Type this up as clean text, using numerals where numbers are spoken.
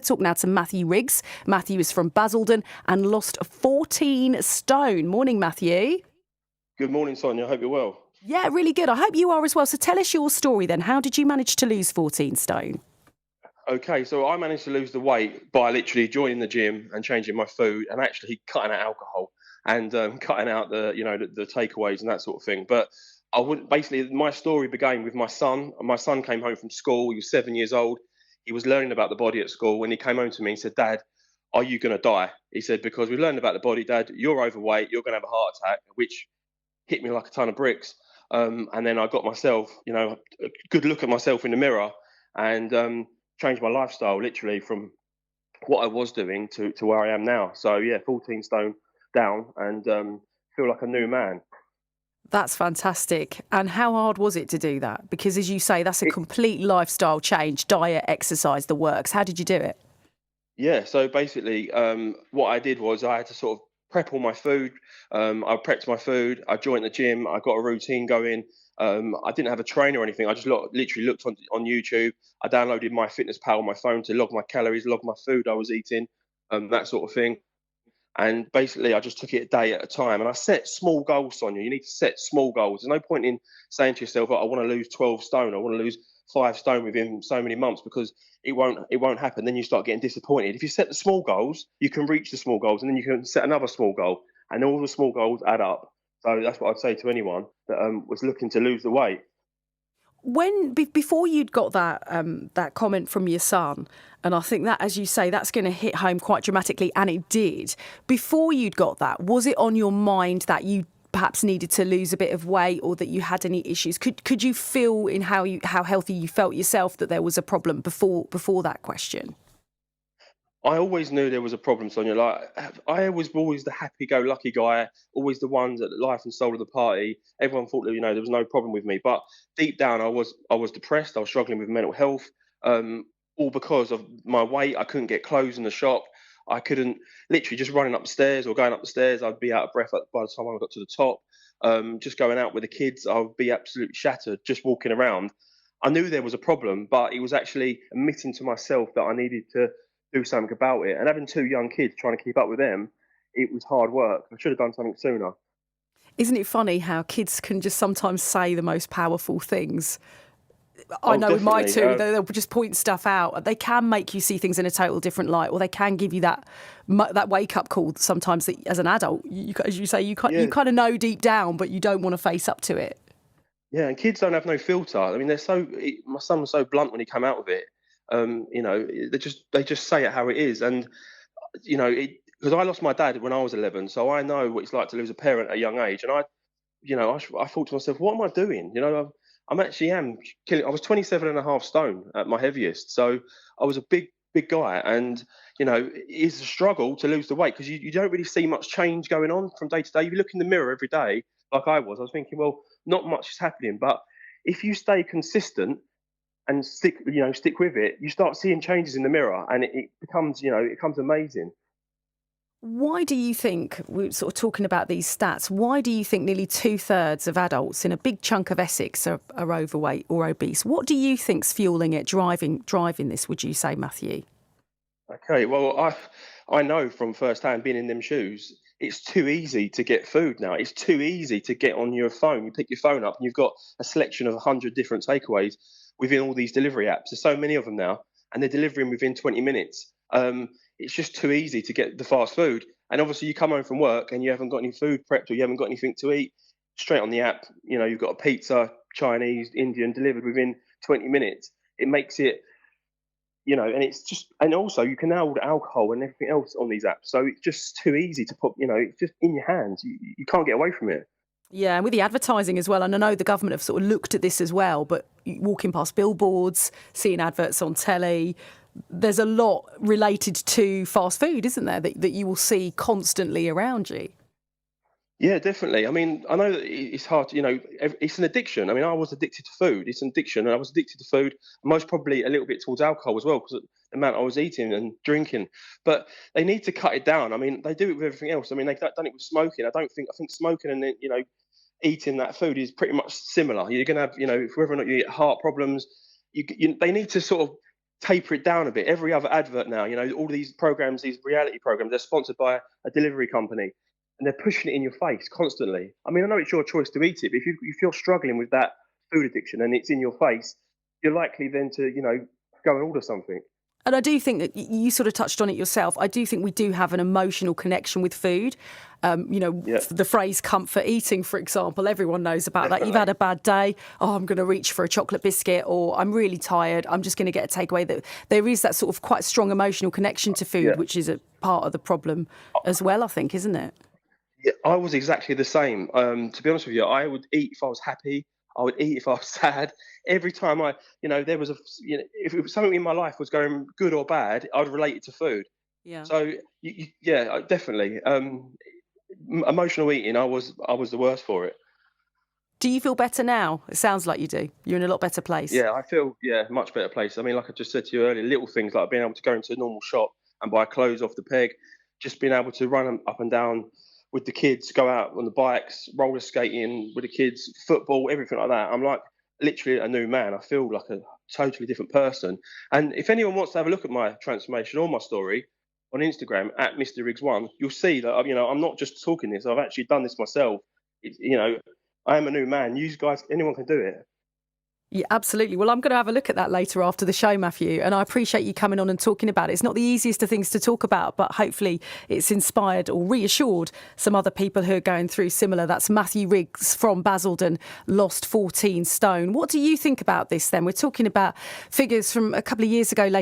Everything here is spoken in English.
Talk now to Matthew Riggs. Matthew is from Basildon and lost 14 stone. Morning, Matthew. Good morning, Sonia. I hope you're well. Yeah, really good. I hope you are as well. So tell us your story then. How did you manage to lose 14 stone? Okay, so I managed to lose the weight by literally joining the gym and changing my food and actually cutting out alcohol and cutting out the takeaways and that sort of thing. But I wouldn't. Basically, my story began with my son. My son came home from school. He was 7 years old. He was learning about the body at school. When he came home to me and said, "Dad, are you going to die?" He said, "Because we've learned about the body, Dad. You're overweight. You're going to have a heart attack," which hit me like a ton of bricks. And then I got myself, a good look at myself in the mirror and changed my lifestyle literally from what I was doing to where I am now. So, yeah, 14 stone down and feel like a new man. That's fantastic. And how hard was it to do that? Because as you say, that's a complete lifestyle change, diet, exercise, the works. How did you do it? Yeah, so basically, what I did was I had to sort of prep all my food. I prepped my food. I joined the gym. I got a routine going. I didn't have a trainer or anything. I just literally looked on YouTube. I downloaded MyFitnessPal on my phone to log my calories, log my food I was eating, that sort of thing. And basically, I just took it a day at a time. And I set small goals, Sonia. You need to set small goals. There's no point in saying to yourself, "Oh, I want to lose 12 stone. I want to lose 5 stone within so many months," because it won't happen. Then you start getting disappointed. If you set the small goals, you can reach the small goals, and then you can set another small goal, and all the small goals add up. So that's what I'd say to anyone that was looking to lose the weight. Before you'd got that comment from your son, and I think that, as you say, that's going to hit home quite dramatically, and it did. Before you'd got that, was it on your mind that you perhaps needed to lose a bit of weight, or that you had any issues? Could you feel in how healthy you felt yourself that there was a problem before that question? I always knew there was a problem, Sonia. Like I was always the happy-go-lucky guy, always the one that life and soul of the party. Everyone thought that there was no problem with me, but deep down I was depressed. I was struggling with mental health, all because of my weight. I couldn't get clothes in the shop. I couldn't literally just running up the stairs or going up the stairs. I'd be out of breath by the time I got to the top. Just going out with the kids, I would be absolutely shattered just walking around. I knew there was a problem, but it was actually admitting to myself that I needed to do something about it. And having 2 young kids, trying to keep up with them, it was hard work. I should have done something sooner. Isn't it funny how kids can just sometimes say the most powerful things? I Oh, know with my definitely. two, they'll just point stuff out. They can make you see things in a total different light, or they can give you that wake up call. Sometimes that, as an adult, as you say, you Yeah, kind of know deep down, but you don't want to face up to it. yeah. And kids don't have no filter. I mean, my son was so blunt when he came out with it. They just say it how it is. And because I lost my dad when I was 11, so I know what it's like to lose a parent at a young age. And I thought to myself, what am I doing? I'm killing. I was 27 and a half stone at my heaviest, so I was a big guy. And it's a struggle to lose the weight because you don't really see much change going on from day to day. You look in the mirror every day, like I was thinking, well, not much is happening. But if you stay consistent and stick with it, you start seeing changes in the mirror, and it becomes amazing. Why do you think, we're sort of talking about these stats, why do you think nearly 2/3 of adults in a big chunk of Essex are overweight or obese? What do you think's fueling it, driving this, would you say, Matthew? Okay, well, I know from first hand being in them shoes, it's too easy to get food now. It's too easy to get on your phone. You pick your phone up and you've got a selection of 100 different takeaways within all these delivery apps. There's so many of them now, and they're delivering within 20 minutes. It's just too easy to get the fast food. And obviously, you come home from work and you haven't got any food prepped or you haven't got anything to eat. Straight on the app, you've got a pizza, Chinese, Indian delivered within 20 minutes. It makes it, and it's just, and also you can now order alcohol and everything else on these apps. So it's just too easy to put, it's just in your hands. You can't get away from it. Yeah, and with the advertising as well, and I know the government have sort of looked at this as well, but walking past billboards, seeing adverts on telly, there's a lot related to fast food, isn't there, that you will see constantly around you? Yeah, definitely. I mean, I know that it's hard to, it's an addiction. I mean, I was addicted to food. It's an addiction. And I was addicted to food, most probably a little bit towards alcohol as well, because of the amount I was eating and drinking. But they need to cut it down. I mean, they do it with everything else. I mean, they've done it with smoking. I think smoking and then, eating that food is pretty much similar. You're going to have, whether or not you get heart problems, they need to sort of taper it down a bit. Every other advert now, all these programs, these reality programs, they're sponsored by a delivery company, and they're pushing it in your face constantly. I mean, I know it's your choice to eat it, but if you're struggling with that food addiction and it's in your face, you're likely then to, go and order something. And I do think that you sort of touched on it yourself. I do think we do have an emotional connection with food. Yeah, The phrase comfort eating, for example, everyone knows about that. You've definitely. had a bad day. Oh, I'm going to reach for a chocolate biscuit, or I'm really tired. I'm just going to get a takeaway. That there is that sort of quite strong emotional connection to food, Yeah. which is a part of the problem as well, I think, isn't it? Yeah, I was exactly the same. To be honest with you, I would eat if I was happy. I would eat if I was sad. Every time there was if it was something in my life was going good or bad, I'd relate it to food. Yeah. So yeah, definitely. Emotional eating, I was the worst for it. Do you feel better now? It sounds like you do. You're in a lot better place. Yeah, I feel much better place. I mean, like I just said to you earlier, little things like being able to go into a normal shop and buy clothes off the peg, just being able to run up and down with the kids, go out on the bikes, roller skating with the kids, football, everything like that. I'm like literally a new man. I feel like a totally different person. And if anyone wants to have a look at my transformation or my story on Instagram at Mr. Riggs1, you'll see that I'm not just talking this. I've actually done this myself. I am a new man. You guys, anyone can do it. Yeah, absolutely. Well, I'm going to have a look at that later after the show, Matthew, and I appreciate you coming on and talking about it. It's not the easiest of things to talk about, but hopefully it's inspired or reassured some other people who are going through similar. That's Matthew Riggs from Basildon, lost 14 stone. What do you think about this then? We're talking about figures from a couple of years ago.